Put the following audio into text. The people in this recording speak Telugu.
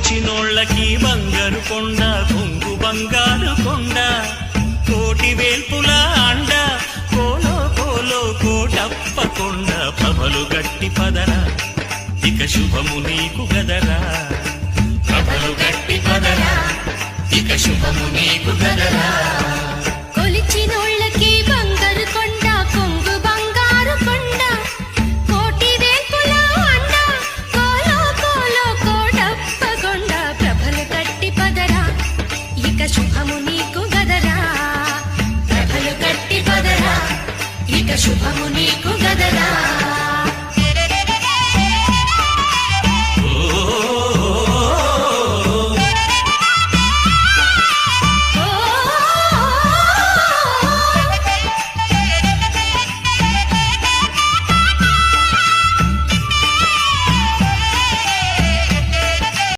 కొలిచినోళ్ళకి బంగారు కొండ కొంగు బంగారు కొండ కోటి వేల్పుల అండ కోలో కోలో కోటప్ప కొండ ప్రభలు గట్టి పదరా ఇక శుభము నీకు గదరా ప్రభలు గట్టి పదరా ఇక శుభము నీకు గదరా కొలిచినోళ్ళకి బంగారు కొండ కొంగు బంగారు కొండ కోటి వేల్పుల అండ కోలో కోలో కోటప్ప కొండ ప్రభలు గట్టి పదరా ఇక శుభము నీకు గదరా ప్రభలు గట్టి పదరా ఇక శుభము నీకు గదరా